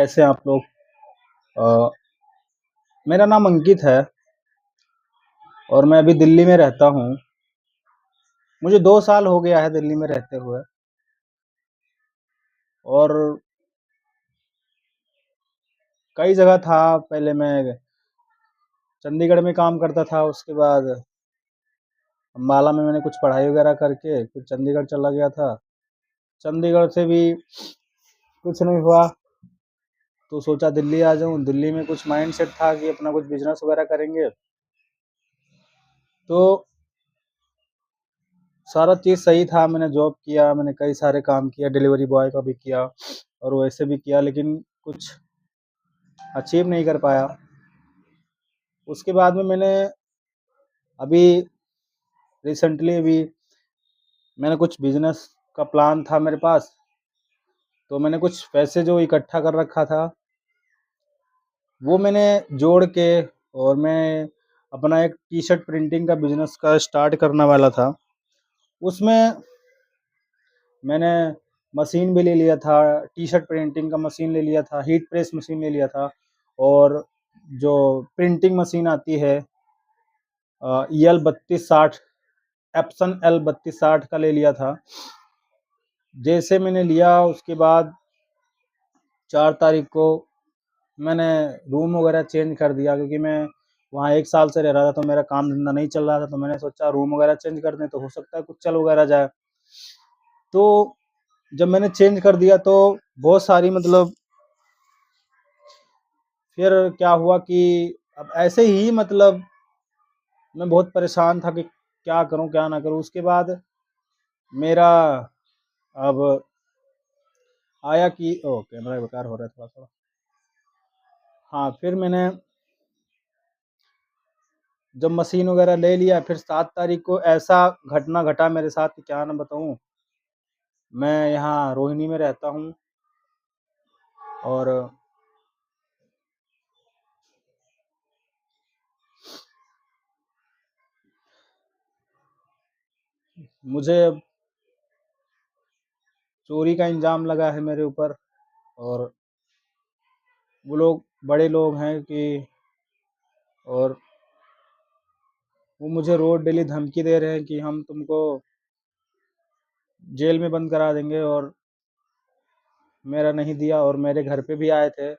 कैसे हैं आप लोग। अ, मेरा नाम अंकित है और मैं अभी दिल्ली में रहता हूँ। मुझे 2 साल हो गया है दिल्ली में रहते हुए। और कई जगह था। पहले मैं चंडीगढ़ में काम करता था, उसके बाद अम्बाला में मैंने कुछ पढ़ाई वगैरह करके फिर चंडीगढ़ चला गया था। चंडीगढ़ से भी कुछ नहीं हुआ तो सोचा दिल्ली आ जाऊँ। दिल्ली में कुछ माइंड सेट था कि अपना कुछ बिजनेस वगैरह करेंगे। तो सारा चीज़ सही था, मैंने जॉब किया, मैंने कई सारे काम किया, डिलीवरी बॉय का भी किया और वैसे भी किया, लेकिन कुछ अचीव नहीं कर पाया। उसके बाद में मैंने अभी रिसेंटली अभी मैंने कुछ बिजनेस का प्लान था मेरे पास, तो मैंने कुछ पैसे जो इकट्ठा कर रखा था वो मैंने जोड़ के और मैं अपना एक टी शर्ट प्रिंटिंग का बिजनेस का स्टार्ट करने वाला था। उसमें मैंने मशीन भी ले लिया था, टी शर्ट प्रिंटिंग का मशीन ले लिया था, हीट प्रेस मशीन ले लिया था और जो प्रिंटिंग मशीन आती है EL 3260, एप्सन L 3260 का ले लिया था। जैसे मैंने लिया उसके बाद 4 तारीख को मैंने रूम वगैरह चेंज कर दिया, क्योंकि मैं वहाँ 1 साल से रह रहा था तो मेरा काम धंधा नहीं चल रहा था। तो मैंने सोचा रूम वगैरह चेंज कर दें तो हो सकता है कुछ चल वगैरह जाए। तो जब मैंने चेंज कर दिया तो बहुत सारी मतलब फिर क्या हुआ कि अब ऐसे ही मतलब मैं बहुत परेशान था कि क्या करूं क्या ना करूं। उसके बाद मेरा अब आया कि ओ कैमरा बेकार हो रहा है थोड़ा सा। हाँ, फिर मैंने जब मशीन वगैरह ले लिया फिर 7 तारीख को ऐसा घटना घटा मेरे साथ कि क्या ना बताऊं। मैं यहाँ रोहिणी में रहता हूँ और मुझे चोरी का इल्ज़ाम लगा है मेरे ऊपर। और वो लोग बड़े लोग हैं कि और वो मुझे रोज़ डेली धमकी दे रहे हैं कि हम तुमको जेल में बंद करा देंगे। और मेरा नहीं दिया और मेरे घर पे भी आए थे,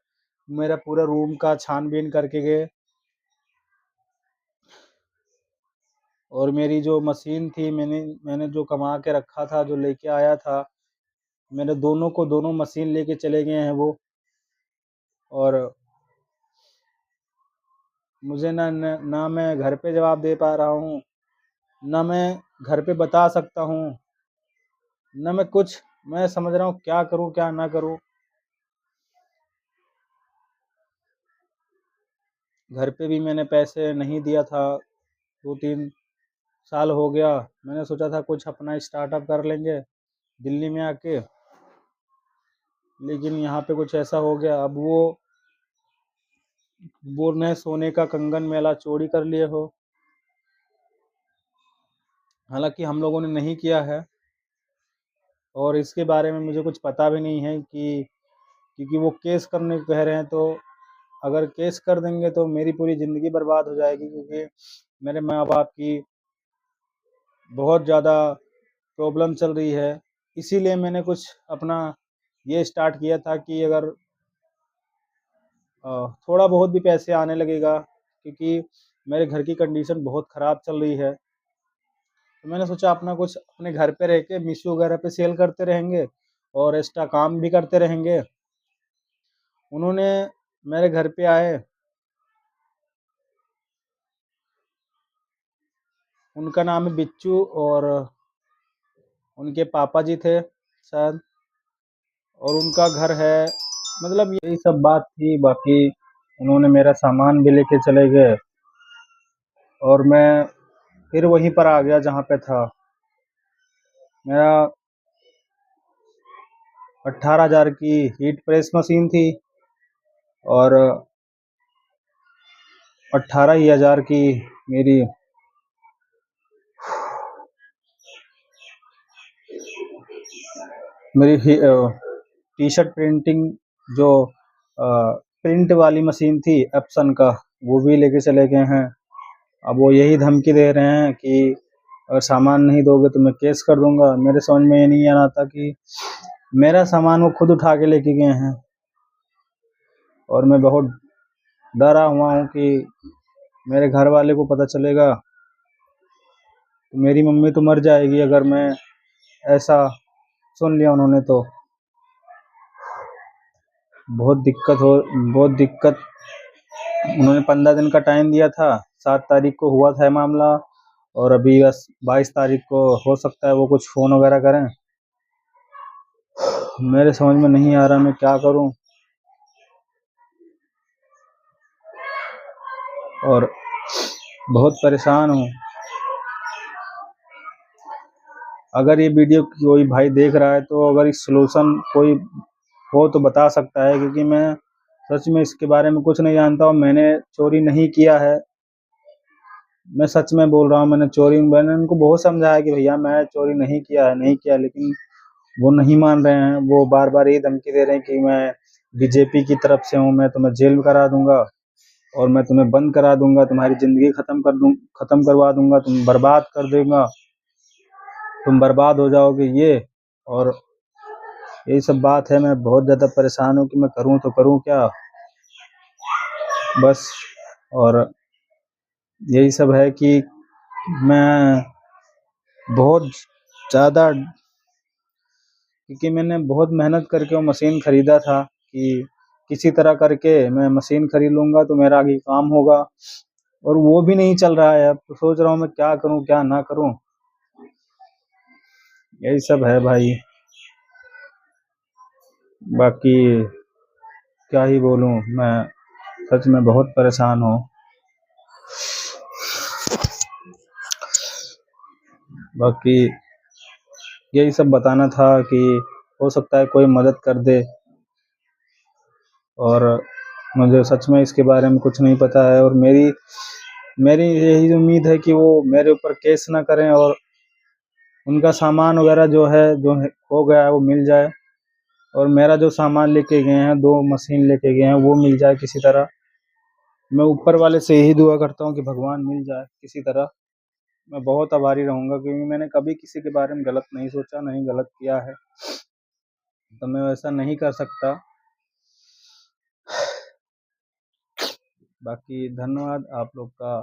मेरा पूरा रूम का छानबीन करके गए। और मेरी जो मशीन थी मैंने मैंने जो कमा के रखा था, जो लेके आया था, मेरे दोनों मशीन लेके चले गए हैं वो। और मुझे ना मैं घर पे जवाब दे पा रहा हूँ, ना मैं घर पे बता सकता हूँ, ना मैं कुछ। मैं समझ रहा हूँ क्या करूँ क्या ना करूँ। घर पे भी मैंने पैसे नहीं दिया था, 2-3 साल हो गया। मैंने सोचा था कुछ अपना स्टार्टअप कर लेंगे दिल्ली में आके, लेकिन यहाँ पे कुछ ऐसा हो गया। अब वो बोल रहे हैं सोने का कंगन मेला चोरी कर लिए हो। हालांकि हम लोगों ने नहीं किया है और इसके बारे में मुझे कुछ पता भी नहीं है कि क्योंकि वो केस करने को कह रहे हैं। तो अगर केस कर देंगे तो मेरी पूरी ज़िंदगी बर्बाद हो जाएगी, क्योंकि मेरे माँ बाप की बहुत ज़्यादा प्रॉब्लम चल रही है। इसीलिए मैंने कुछ अपना ये स्टार्ट किया था कि अगर थोड़ा बहुत भी पैसे आने लगेगा, क्योंकि मेरे घर की कंडीशन बहुत ख़राब चल रही है। तो मैंने सोचा अपना कुछ अपने घर पे रह के मीशो वगैरह पे सेल करते रहेंगे और एक्स्ट्रा काम भी करते रहेंगे। उन्होंने मेरे घर पे आए, उनका नाम है बिच्चू और उनके पापा जी थे शायद, और उनका घर है। मतलब यही सब बात थी। बाकी उन्होंने मेरा सामान भी लेके चले गए और मैं फिर वहीं पर आ गया जहाँ पे था। मेरा 18,000 की हीट प्रेस मशीन थी और 18 ही हज़ार की मेरी मेरी टी शर्ट प्रिंटिंग जो प्रिंट वाली मशीन थी एप्सन का, वो भी लेके चले गए हैं। अब वो यही धमकी दे रहे हैं कि अगर सामान नहीं दोगे तो मैं केस कर दूंगा। मेरे समझ में ये नहीं आ रहा था कि मेरा सामान वो खुद उठा के लेके गए हैं, और मैं बहुत डरा हुआ हूँ कि मेरे घर वाले को पता चलेगा तो मेरी मम्मी तो मर जाएगी अगर मैं ऐसा सुन लिया उन्होंने तो। बहुत दिक्कत। उन्होंने 15 दिन का टाइम दिया था, 7 तारीख को हुआ था मामला, और अभी बस 22 तारीख को हो सकता है वो कुछ फ़ोन वगैरह करें। मेरे समझ में नहीं आ रहा मैं क्या करूं, और बहुत परेशान हूं। अगर ये वीडियो कोई भाई देख रहा है तो अगर इस सलूशन कोई हो तो बता सकता है, क्योंकि मैं सच में इसके बारे में कुछ नहीं जानता हूँ। मैंने चोरी नहीं किया है, मैं सच में बोल रहा हूँ। मैंने उनको बहुत समझाया कि भैया मैं चोरी नहीं किया है, नहीं किया, लेकिन वो नहीं मान रहे हैं। वो बार बार ये धमकी दे रहे हैं कि मैं बीजेपी की तरफ से हूँ, मैं तुम्हें जेल में करा दूंगा और मैं तुम्हें बंद करा दूंगा, तुम्हारी ज़िंदगी ख़त्म करवा दूंगा, तुम बर्बाद कर दूंगा, तुम बर्बाद हो जाओगे, ये और यही सब बात है। मैं बहुत ज़्यादा परेशान हूँ कि मैं करूँ तो करूँ क्या, बस। और यही सब है कि मैं बहुत ज़्यादा, क्योंकि मैंने बहुत मेहनत करके वो मशीन ख़रीदा था कि किसी तरह करके मैं मशीन ख़रीद लूँगा तो मेरा आगे काम होगा, और वो भी नहीं चल रहा है। अब तो सोच रहा हूँ मैं क्या करूँ क्या ना करूँ, यही सब है भाई। बाकी क्या ही बोलूँ मैं, सच में बहुत परेशान हूँ। बाकी यही सब बताना था कि हो सकता है कोई मदद कर दे, और मुझे सच में इसके बारे में कुछ नहीं पता है, और मेरी मेरी यही उम्मीद है कि वो मेरे ऊपर केस ना करें और उनका सामान वगैरह जो है खो गया है वो मिल जाए, और मेरा जो सामान लेके गए हैं, 2 मशीन लेके गए हैं, वो मिल जाए किसी तरह। मैं ऊपर वाले से यही दुआ करता हूँ कि भगवान मिल जाए किसी तरह। मैं बहुत आभारी रहूँगा, क्योंकि मैंने कभी किसी के बारे में गलत नहीं सोचा, नहीं गलत किया है, तो मैं वैसा नहीं कर सकता। बाकी धन्यवाद आप लोग का।